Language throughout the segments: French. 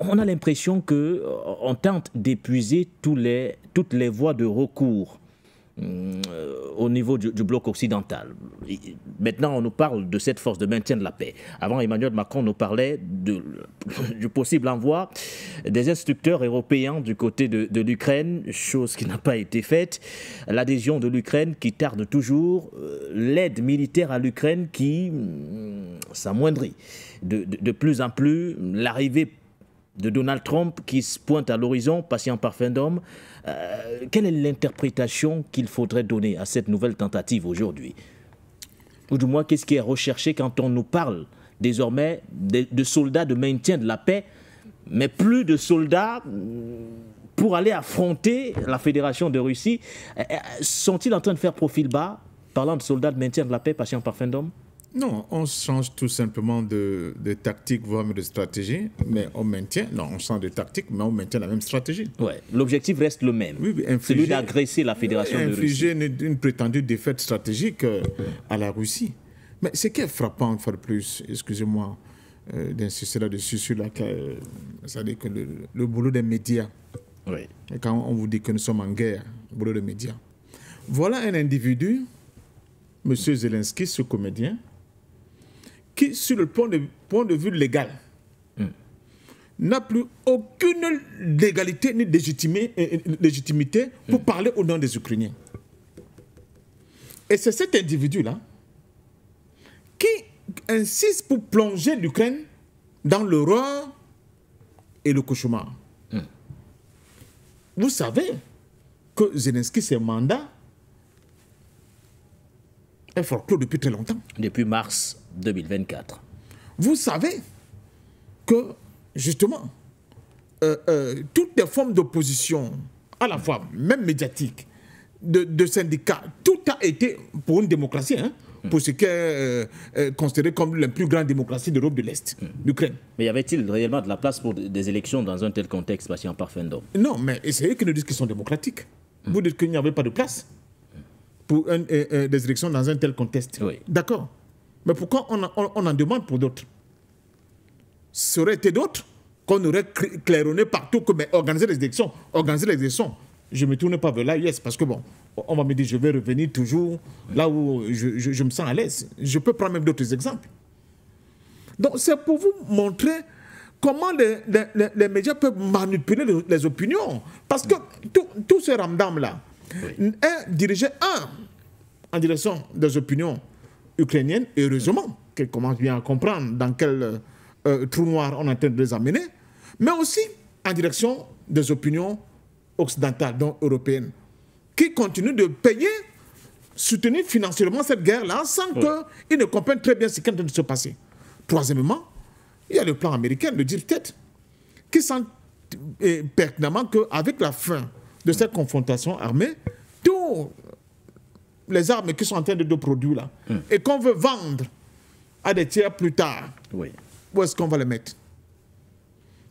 on a l'impression qu'on tente d'épuiser toutes les voies de recours au niveau du bloc occidental. Maintenant, on nous parle de cette force de maintien de la paix. Avant, Emmanuel Macron nous parlait du possible envoi des instructeurs européens du côté de l'Ukraine, chose qui n'a pas été faite. L'adhésion de l'Ukraine qui tarde toujours, l'aide militaire à l'Ukraine qui s'amoindrit. De plus en plus, l'arrivée de Donald Trump qui se pointe à l'horizon, patient parfum d'homme. Quelle est l'interprétation qu'il faudrait donner à cette nouvelle tentative aujourd'hui? Ou du moins, qu'est-ce qui est recherché quand on nous parle désormais de soldats de maintien de la paix, mais plus de soldats pour aller affronter la Fédération de Russie? Sont-ils en train de faire profil bas, parlant de soldats de maintien de la paix, patient parfum d'homme? Non, on change tout simplement de tactique, voire de stratégie, mais on maintient, non, on change de tactique, mais on maintient la même stratégie. Ouais, l'objectif reste le même, oui, celui d'agresser la Fédération de Russie. Infliger une prétendue défaite stratégique à la Russie. Mais ce qui est frappant, une fois de plus, excusez-moi d'insister là-dessus, c'est-à-dire que le boulot des médias, oui. Et quand on vous dit que nous sommes en guerre, le boulot des médias. Voilà un individu, M. Zelensky, ce comédien, qui, sur le point de vue légal, n'a plus aucune légalité ni légitimité pour parler au nom des Ukrainiens. Et c'est cet individu-là qui insiste pour plonger l'Ukraine dans l'horreur et le cauchemar. Vous savez que Zelensky, ses mandats, est folklore depuis très longtemps. Depuis mars 2024. Vous savez que, justement, toutes les formes d'opposition, à la fois, même médiatique, de syndicats, tout a été pour une démocratie, hein, pour ce qui est considéré comme la plus grande démocratie d'Europe de l'Est, l'Ukraine. Mais y avait-il réellement de la place pour des élections dans un tel contexte, patient parfum d'homme? Non, mais c'est eux qui nous disent qu'ils sont démocratiques. Vous dites qu'il n'y avait pas de place pour des élections dans un tel contexte. Oui. D'accord. Mais pourquoi on en demande pour d'autres? Ça aurait été d'autres qu'on aurait claironné partout que mais organiser les élections. Je ne me tourne pas vers l'AIS parce que bon, on va me dire je vais revenir toujours là où je me sens à l'aise. Je peux prendre même d'autres exemples. Donc c'est pour vous montrer comment les médias peuvent manipuler les opinions. Parce que tout ce ramdam-là est dirigé, en direction des opinions ukrainiennes, et heureusement qu'elles commencent bien à comprendre dans quel trou noir on est en train de les amener, mais aussi en direction des opinions occidentales, donc européennes, qui continuent de payer, soutenir financièrement cette guerre-là sans qu'ils ne comprennent très bien ce qui est en train de se passer. Troisièmement, il y a le plan américain, le Deep State, qui sent pertinemment qu'avec la fin de cette confrontation armée, toutes les armes qui sont en train de produire là, et qu'on veut vendre à des tiers plus tard, où est-ce qu'on va les mettre?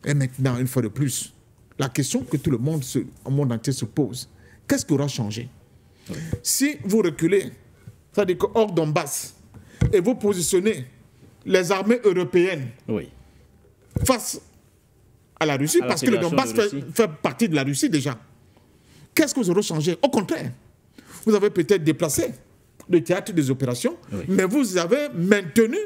Et maintenant, une fois de plus, la question que tout le monde, au monde entier se pose, qu'est-ce qui aura changé? Si vous reculez, c'est-à-dire que hors Donbass, et vous positionnez les armées européennes face à la Russie, parce que le Donbass fait partie de la Russie déjà, qu'est-ce que vous aurez changé? Au contraire, vous avez peut-être déplacé le théâtre des opérations, mais vous avez maintenu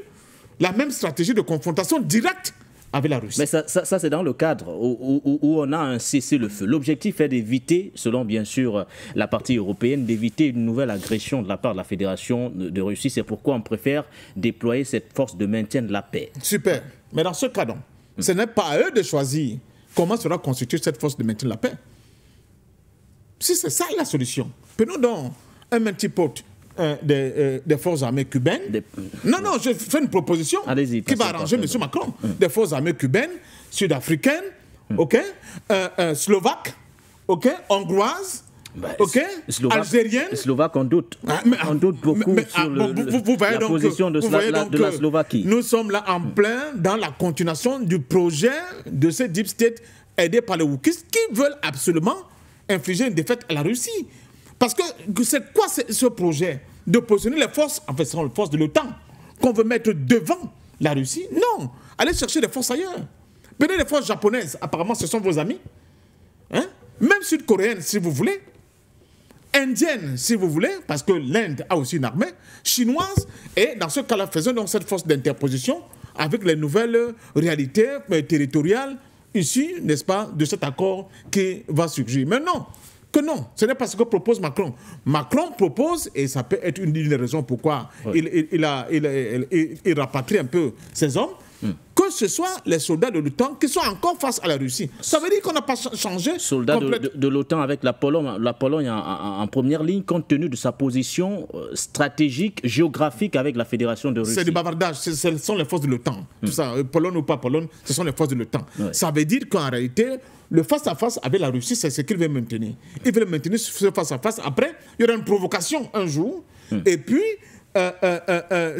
la même stratégie de confrontation directe avec la Russie. Mais ça c'est dans le cadre où on a un cessez-le-feu. L'objectif est d'éviter, selon bien sûr la partie européenne, d'éviter une nouvelle agression de la part de la Fédération de Russie. C'est pourquoi on préfère déployer cette force de maintien de la paix. Super. Mais dans ce cas, donc, ce n'est pas à eux de choisir comment sera constituée cette force de maintien de la paix. Si c'est ça la solution, prenons donc un petit pote des forces armées cubaines. Non, je fais une proposition qui va arranger M. Macron. Des forces armées cubaines, sud-africaines, slovaques, hongroises, algériennes. Slovaques, on doute. On doute beaucoup sur la position de la Slovaquie. Nous sommes là en plein dans la continuation du projet de ce Deep State aidé par les wokistes qui veulent absolument infliger une défaite à la Russie. Parce que c'est quoi ce projet? De positionner les forces, en fait, ce sont les forces de l'OTAN, qu'on veut mettre devant la Russie? Non, allez chercher des forces ailleurs. Prenez les forces japonaises, apparemment ce sont vos amis. Hein? Même sud-coréennes, si vous voulez. Indienne, si vous voulez, parce que l'Inde a aussi une armée, chinoise, et dans ce cas-là, faisons donc cette force d'interposition avec les nouvelles réalités territoriales issues, n'est-ce pas, de cet accord qui va surgir. Mais non, ce n'est pas ce que propose Macron. Macron propose, et ça peut être une des raisons pourquoi il rapatrie un peu ses hommes, que ce soit les soldats de l'OTAN qui sont encore face à la Russie. Ça veut dire qu'on n'a pas changé. Soldats de l'OTAN avec la Pologne en première ligne, compte tenu de sa position stratégique, géographique avec la Fédération de Russie. C'est du bavardage, ce sont les forces de l'OTAN. Tout ça, Pologne ou pas Pologne, ce sont les forces de l'OTAN. Ouais. Ça veut dire qu'en réalité, le face-à-face avec la Russie, c'est ce qu'il veut maintenir. Il veut maintenir ce face-à-face. Après, il y aura une provocation un jour, et puis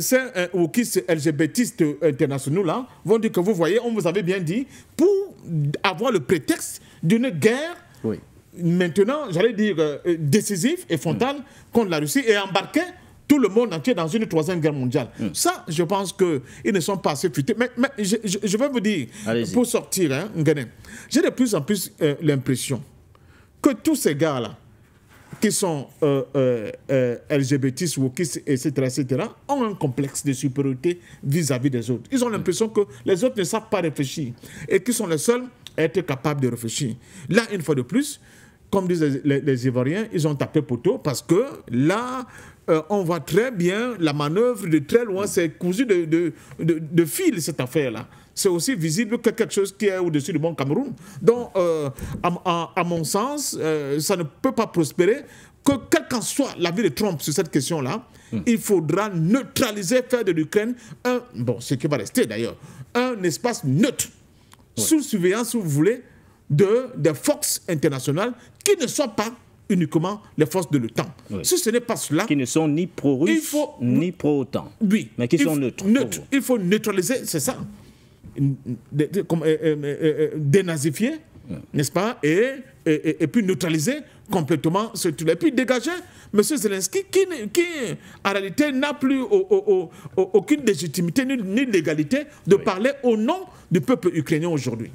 ces LGBTistes internationaux là vont dire que vous voyez, on vous avait bien dit, pour avoir le prétexte d'une guerre maintenant, j'allais dire décisive et frontale contre la Russie et embarquer tout le monde entier dans une troisième guerre mondiale. Ça, je pense qu'ils ne sont pas assez futés. Mais je vais vous dire, pour sortir, hein, j'ai de plus en plus l'impression que tous ces gars-là, qui sont LGBT, wokistes, etc., ont un complexe de supériorité vis-à-vis des autres. Ils ont l'impression que les autres ne savent pas réfléchir et qu'ils sont les seuls à être capables de réfléchir. Là, une fois de plus, comme disent les Ivoiriens, ils ont tapé poteau parce que là, on voit très bien la manœuvre de très loin. C'est cousu de fil, cette affaire-là. C'est aussi visible que quelque chose qui est au-dessus du bon Cameroun. Donc, à mon sens, ça ne peut pas prospérer. Que quel qu'en soit l'avis de Trump sur cette question-là, il faudra neutraliser, faire de l'Ukraine ce qui va rester d'ailleurs, un espace neutre, sous surveillance, si vous voulez, des forces internationales qui ne sont pas uniquement les forces de l'OTAN. Si ce n'est pas cela... Qui ne sont ni pro-russes, ni pro-OTAN. Oui. Mais qui sont neutres. Il faut neutraliser, c'est ça. Dénazifier, n'est-ce pas, et puis neutraliser complètement ce truc. Et puis dégager M. Zelensky qui en réalité n'a plus aucune légitimité ni légalité de parler au nom du peuple ukrainien aujourd'hui.